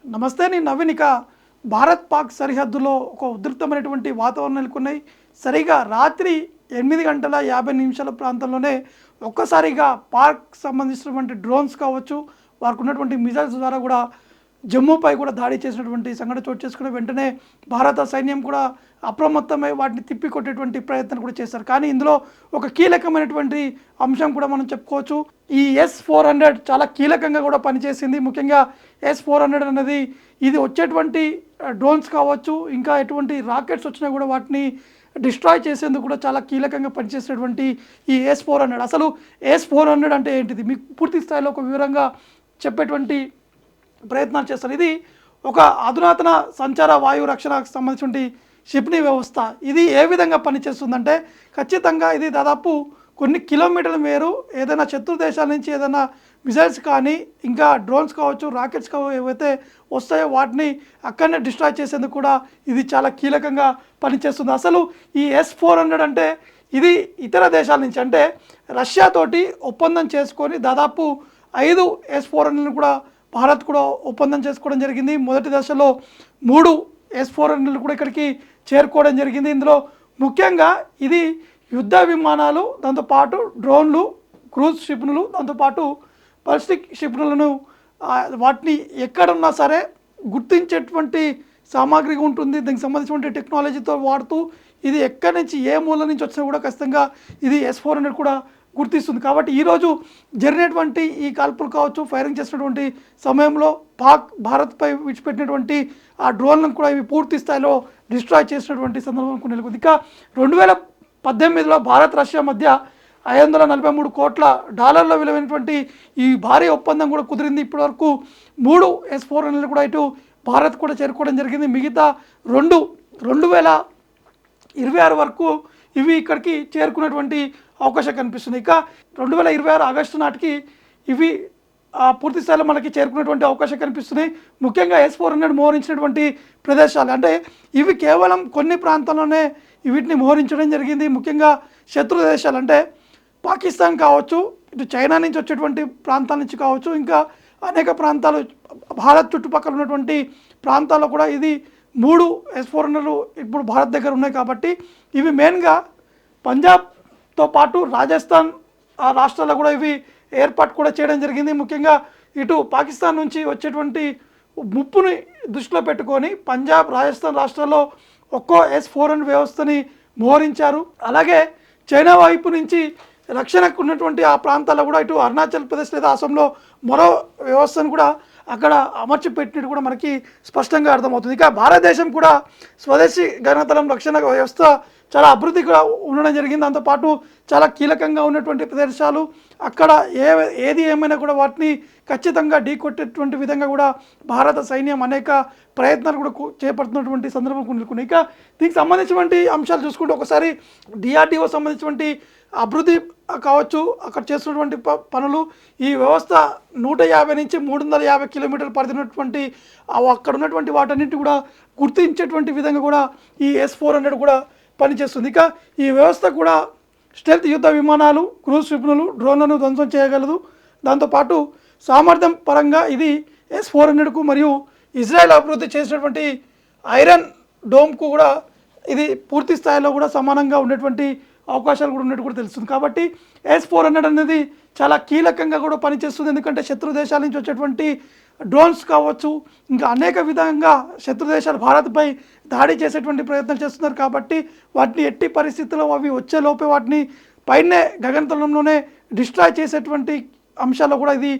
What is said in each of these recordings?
నమస్తే, నేను నవీన్. ఇక భారత్ పాక్ సరిహద్దులో ఒక ఉధృతమైనటువంటి వాతావరణం నెలకొన్నాయి. సరిగా రాత్రి 8:50 ప్రాంతంలోనే ఒక్కసారిగా పాక్ సంబంధించినటువంటి డ్రోన్స్ కావచ్చు, వారికి ఉన్నటువంటి మిజైల్స్ ద్వారా కూడా జమ్మూపై కూడా దాడి చేసినటువంటి సంఘటన చోటు చేసుకుని వెంటనే భారత సైన్యం కూడా అప్రమత్తమై వాటిని తిప్పికొట్టేటువంటి ప్రయత్నం కూడా చేశారు. కానీ ఇందులో ఒక కీలకమైనటువంటి అంశం కూడా మనం చెప్పుకోవచ్చు. ఈ S-400 చాలా కీలకంగా కూడా పనిచేసింది. ముఖ్యంగా S-400 అనేది ఇది వచ్చేటువంటి డ్రోన్స్ కావచ్చు, ఇంకా ఎటువంటి రాకెట్స్ వచ్చినా కూడా వాటిని డిస్ట్రాయ్ చేసేందుకు కూడా చాలా కీలకంగా పనిచేసేటువంటి ఈ S-400. అసలు S-400 అంటే ఏంటిది మీకు పూర్తి స్థాయిలో ఒక వివరంగా చెప్పేటువంటి ప్రయత్నాలు చేస్తారు. ఇది ఒక అధునాతన సంచార వాయు రక్షణకు సంబంధించిన క్షిపణి వ్యవస్థ. ఇది ఏ విధంగా పనిచేస్తుందంటే ఖచ్చితంగా ఇది దాదాపు కొన్ని కిలోమీటర్ల మేరు ఏదైనా శత్రు దేశాల నుంచి ఏదైనా మిసైల్స్ కానీ ఇంకా డ్రోన్స్ కావచ్చు, రాకెట్స్ కావచ్చు, ఏవైతే వస్తాయో వాటిని అక్కడనే డిస్ట్రాయ్ చేసేందుకు కూడా ఇది చాలా కీలకంగా పనిచేస్తుంది. అసలు ఈ S-400 అంటే ఇది ఇతర దేశాల నుంచి అంటే రష్యాతోటి ఒప్పందం చేసుకొని దాదాపు 5 S-400 కూడా భారత్ కూడా ఒప్పందం చేసుకోవడం జరిగింది. మొదటి దశలో 3 S-400 కూడా ఇక్కడికి చేరుకోవడం జరిగింది. ఇందులో ముఖ్యంగా ఇది యుద్ధ విమానాలు, దాంతోపాటు డ్రోన్లు, క్రూజ్ క్షిపణులు, దాంతోపాటు బాలిస్టిక్ క్షిపణులను వాటిని ఎక్కడున్నా సరే గుర్తించేటువంటి సామాగ్రిగా ఉంటుంది. దీనికి సంబంధించినటువంటి టెక్నాలజీతో వాడుతూ ఇది ఎక్కడి నుంచి ఏ మూల నుంచి వచ్చినా కూడా ఖచ్చితంగా ఇది S-400 కూడా గుర్తిస్తుంది. కాబట్టి ఈరోజు జరిగినటువంటి ఈ కాల్పులు కావచ్చు, ఫైరింగ్ చేసినటువంటి సమయంలో భారత్పై విడిచిపెట్టినటువంటి ఆ డ్రోన్లను కూడా ఇవి పూర్తి స్థాయిలో డిస్ట్రాయ్ చేసినటువంటి సందర్భం నెలకొంది. ఇక 2018లో భారత్ రష్యా మధ్య $543 కోట్ల విలువైనటువంటి ఈ భారీ ఒప్పందం కూడా కుదిరింది. ఇప్పటివరకు 3 S-400 కూడా ఇటు భారత్ కూడా చేరుకోవడం జరిగింది. మిగతా 2026 వరకు ఇవి ఇక్కడికి చేరుకున్నటువంటి అవకాశం కనిపిస్తుంది. ఇక 2026 ఆగస్టు నాటికి ఇవి పూర్తి స్థాయిలో మనకి చేరుకునేటువంటి అవకాశం కనిపిస్తున్నాయి. ముఖ్యంగా S-400 మోహరించినటువంటి ప్రదేశాలు అంటే ఇవి కేవలం కొన్ని ప్రాంతాల్లోనే వీటిని మోహరించడం జరిగింది. ముఖ్యంగా శత్రు దేశాలు అంటే పాకిస్తాన్ కావచ్చు, ఇటు చైనా నుంచి వచ్చేటువంటి ప్రాంతాల నుంచి కావచ్చు, ఇంకా అనేక ప్రాంతాలు భారత్ చుట్టుపక్కల ఉన్నటువంటి ప్రాంతాల్లో కూడా ఇది 3 S-400 ఇప్పుడు భారత్ దగ్గర ఉన్నాయి. కాబట్టి ఇవి మెయిన్గా పంజాబ్తో పాటు రాజస్థాన్ రాష్ట్రాల్లో కూడా ఇవి ఏర్పాటు కూడా చేయడం జరిగింది. ముఖ్యంగా ఇటు పాకిస్తాన్ నుంచి వచ్చేటువంటి ముప్పుని దృష్టిలో పెట్టుకొని పంజాబ్, రాజస్థాన్ రాష్ట్రాల్లో ఒక్కో S-400 వ్యవస్థని మోహరించారు. అలాగే చైనా వైపు నుంచి రక్షణకు ఉన్నటువంటి ఆ ప్రాంతాల్లో కూడా ఇటు అరుణాచల్ ప్రదేశ్ లేదా అసోంలో మరో వ్యవస్థను కూడా అక్కడ అమర్చి పెట్టినట్టు కూడా మనకి స్పష్టంగా అర్థమవుతుంది. ఇక భారతదేశం కూడా స్వదేశీ గగనతలం రక్షణ వ్యవస్థ చాలా అభివృద్ధి కూడా ఉండడం జరిగింది. దాంతోపాటు చాలా కీలకంగా ఉన్నటువంటి ప్రదేశాలు అక్కడ ఏది ఏమైనా కూడా వాటిని ఖచ్చితంగా ఢీకొట్టేటువంటి విధంగా కూడా భారత సైన్యం అనేక ప్రయత్నాలు కూడా చేపడుతున్నటువంటి సందర్భం నెలకొన్నాయి. ఇక దీనికి సంబంధించినటువంటి అంశాలు చూసుకుంటే ఒకసారి DRDO సంబంధించినటువంటి అభివృద్ధి కావచ్చు, అక్కడ చేస్తున్నటువంటి పనులు ఈ వ్యవస్థ 150 నుంచి 350 కిలోమీటర్ల పరిధినటువంటి అక్కడ ఉన్నటువంటి వాటన్నిటి కూడా గుర్తించేటువంటి విధంగా కూడా ఈ S-400 కూడా పనిచేస్తుంది. ఇక ఈ వ్యవస్థ కూడా స్టెల్త్ యుద్ధ విమానాలు, క్రూజ్ క్షిపణులు, డ్రోన్లను ధ్వంసం చేయగలదు. దాంతోపాటు సామర్థ్యం పరంగా ఇది S-400కు మరియు ఇజ్రాయెల్ అభివృద్ధి చేసినటువంటి ఐరన్ డోమ్కు కూడా ఇది పూర్తి స్థాయిలో కూడా సమానంగా ఉండేటువంటి అవకాశాలు కూడా ఉన్నట్టు కూడా తెలుస్తుంది. కాబట్టి S-400 అనేది చాలా కీలకంగా కూడా పనిచేస్తుంది. ఎందుకంటే శత్రు దేశాల నుంచి వచ్చేటువంటి డ్రోన్స్ కావచ్చు, ఇంకా అనేక విధంగా శత్రు దేశాలు భారత్పై దాడి చేసేటువంటి ప్రయత్నం చేస్తున్నారు. కాబట్టి వాటిని ఎట్టి పరిస్థితుల్లో అవి వచ్చే లోపే వాటిని పైనే గగనతలంలోనే డిస్ట్రాయ్ చేసేటువంటి అంశాల్లో కూడా ఇది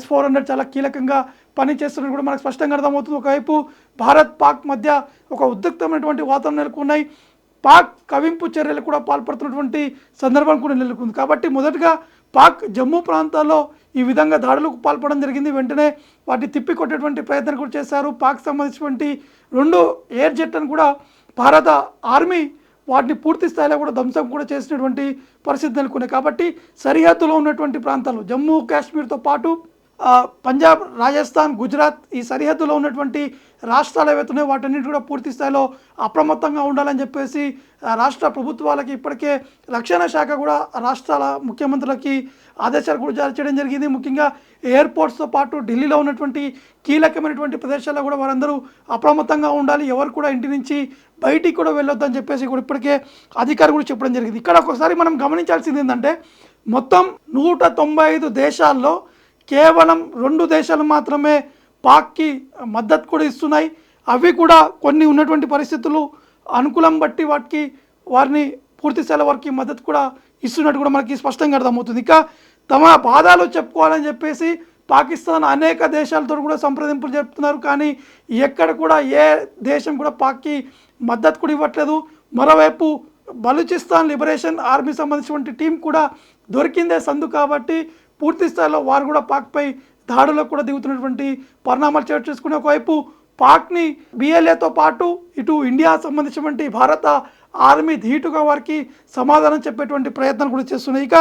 S-400 చాలా కీలకంగా పనిచేస్తున్నట్టు కూడా మనకు స్పష్టంగా అర్థమవుతుంది. ఒకవైపు భారత్ పాక్ మధ్య ఒక ఉద్రిక్తమైనటువంటి వాతావరణం నెలకొన్నాయి. పాక్ కవింపు చర్యలు కూడా పాల్పడుతున్నటువంటి సందర్భం కూడా నెలకొంది. కాబట్టి మొదటగా పాక్ జమ్మూ ప్రాంతాల్లో ఈ విధంగా దాడులకు పాల్పడడం జరిగింది. వెంటనే వాటిని తిప్పికొట్టేటువంటి ప్రయత్నం కూడా చేశారు. పాక్ సంబంధించినటువంటి 2 ఎయిర్ జెట్లను కూడా భారత ఆర్మీ వాటిని పూర్తి స్థాయిలో కూడా ధ్వంసం కూడా చేసినటువంటి పరిస్థితి నెలకొన్నాయి. కాబట్టి సరిహద్దులో ఉన్నటువంటి ప్రాంతాలు జమ్మూ కాశ్మీర్తో పాటు పంజాబ్, రాజస్థాన్, గుజరాత్ ఈ సరిహద్దులో ఉన్నటువంటి రాష్ట్రాలు ఏవైతున్నాయో వాటన్నిటి కూడా పూర్తి స్థాయిలో అప్రమత్తంగా ఉండాలని చెప్పేసి రాష్ట్ర ప్రభుత్వాలకి ఇప్పటికే రక్షణ శాఖ కూడా రాష్ట్రాల ముఖ్యమంత్రులకి ఆదేశాలు కూడా జారీ చేయడం జరిగింది. ముఖ్యంగా ఎయిర్పోర్ట్స్తో పాటు ఢిల్లీలో ఉన్నటువంటి కీలకమైనటువంటి ప్రదేశాల్లో కూడా వారందరూ అప్రమత్తంగా ఉండాలి, ఎవరు కూడా ఇంటి నుంచి బయటికి కూడా వెళ్ళొద్దని చెప్పేసి కూడా ఇప్పటికే అధికారులు కూడా చెప్పడం జరిగింది. ఇక్కడ ఒకసారి మనం గమనించాల్సింది ఏంటంటే మొత్తం 195 దేశాల్లో కేవలం 2 దేశాలు మాత్రమే పాక్కి మద్దతు కూడా ఇస్తున్నాయి. అవి కూడా కొన్ని ఉన్నటువంటి పరిస్థితులు అనుకూలం బట్టి వారిని పూర్తి స్థాయిలో వారికి మద్దతు కూడా ఇస్తున్నట్టు కూడా మనకి స్పష్టంగా అర్థమవుతుంది. ఇక తమ బాధలు చెప్పుకోవాలని చెప్పేసి పాకిస్తాన్ అనేక దేశాలతో కూడా సంప్రదింపులు జరుపుతున్నారు, కానీ ఎక్కడ కూడా ఏ దేశం కూడా పాక్కి మద్దతు కూడా ఇవ్వట్లేదు. మరోవైపు బలూచిస్తాన్ లిబరేషన్ ఆర్మీ సంబంధించినటువంటి టీం కూడా దొరికిందే సందు కాబట్టి పూర్తి స్థాయిలో వారు కూడా పాక్పై దాడులకు కూడా దిగుతున్నటువంటి పరిణామాలు చోటు చేసుకునే ఒకవైపు పాక్ని బిఎల్ఏతో పాటు ఇటు ఇండియా సంబంధించినటువంటి భారత ఆర్మీ ధీటుగా వారికి సమాధానం చెప్పేటువంటి ప్రయత్నాలు కూడా చేస్తున్నాయి. ఇక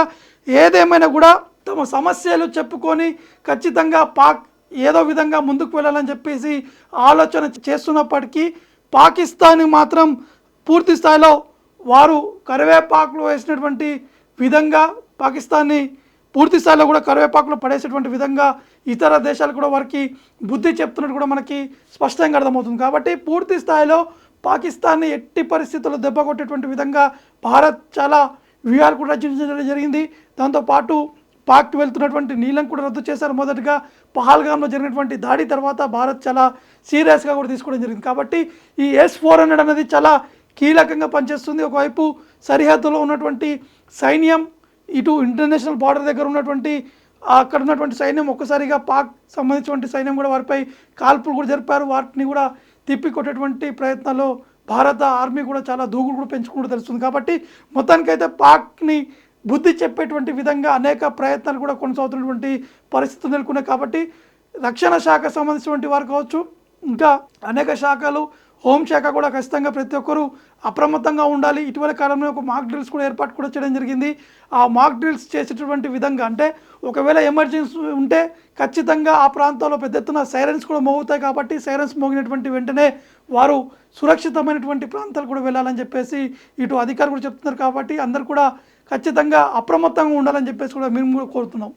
ఏదేమైనా కూడా తమ సమస్యలు చెప్పుకొని ఖచ్చితంగా పాక్ ఏదో విధంగా ముందుకు వెళ్ళాలని చెప్పేసి ఆలోచన చేస్తున్నప్పటికీ పాకిస్తాన్ మాత్రం పూర్తి స్థాయిలో వారు కరివేపాకులో వేసినటువంటి విధంగా పాకిస్తాన్ని పూర్తి స్థాయిలో కూడా కరివేపాకులో పడేసేటువంటి విధంగా ఇతర దేశాలు కూడా వారికి బుద్ధి చెప్తున్నట్టు కూడా మనకి స్పష్టంగా అర్థమవుతుంది. కాబట్టి పూర్తి స్థాయిలో పాకిస్తాన్ని ఎట్టి పరిస్థితుల్లో దెబ్బ కొట్టేటువంటి విధంగా భారత్ చాలా వ్యూహాలు కూడా రచించడం జరిగింది. దాంతోపాటు పాక్ వెళ్తున్నటువంటి నీళ్ళను కూడా రద్దు చేశారు. మొదటగా పహల్గామ్లో జరిగినటువంటి దాడి తర్వాత భారత్ చాలా సీరియస్గా కూడా తీసుకోవడం జరిగింది. కాబట్టి ఈ S-400 అనేది చాలా కీలకంగా పనిచేస్తుంది. ఒకవైపు సరిహద్దులో ఉన్నటువంటి సైన్యం, ఇటు ఇంటర్నేషనల్ బార్డర్ దగ్గర ఉన్నటువంటి అక్కడ ఉన్నటువంటి సైన్యం ఒక్కసారిగా పాక్ సంబంధించినటువంటి సైన్యం కూడా వారిపై కాల్పులు కూడా జరిపారు. వాటిని కూడా తిప్పికొట్టేటువంటి ప్రయత్నాల్లో భారత ఆర్మీ కూడా చాలా దూకుడు కూడా పెంచుకుంటూ తెలుస్తుంది. కాబట్టి మొత్తానికైతే పాక్ని బుద్ధి చెప్పేటువంటి విధంగా అనేక ప్రయత్నాలు కూడా కొనసాగుతున్నటువంటి పరిస్థితులు నెలకొన్నాయి. కాబట్టి రక్షణ శాఖ సంబంధించినటువంటి వారు కావచ్చు, ఇంకా అనేక శాఖలు, హోంశాఖ కూడా ఖచ్చితంగా ప్రతి ఒక్కరూ అప్రమత్తంగా ఉండాలి. ఇటీవల కాలంలో ఒక మాక్ డ్రిల్స్ కూడా ఏర్పాటు కూడా చేయడం జరిగింది. ఆ మాక్ డ్రిల్స్ చేసేటటువంటి విధంగా అంటే ఒకవేళ ఎమర్జెన్సీ ఉంటే ఖచ్చితంగా ఆ ప్రాంతాల్లో పెద్ద ఎత్తున సైరన్స్ కూడా మోగుతాయి. కాబట్టి సైరన్స్ మోగినటువంటి వెంటనే వారు సురక్షితమైనటువంటి ప్రాంతాలు కూడా వెళ్ళాలని చెప్పేసి ఇటు అధికారులు కూడా చెప్తున్నారు. కాబట్టి అందరూ కూడా ఖచ్చితంగా అప్రమత్తంగా ఉండాలని చెప్పేసి కూడా మేము కూడా కోరుతున్నాం.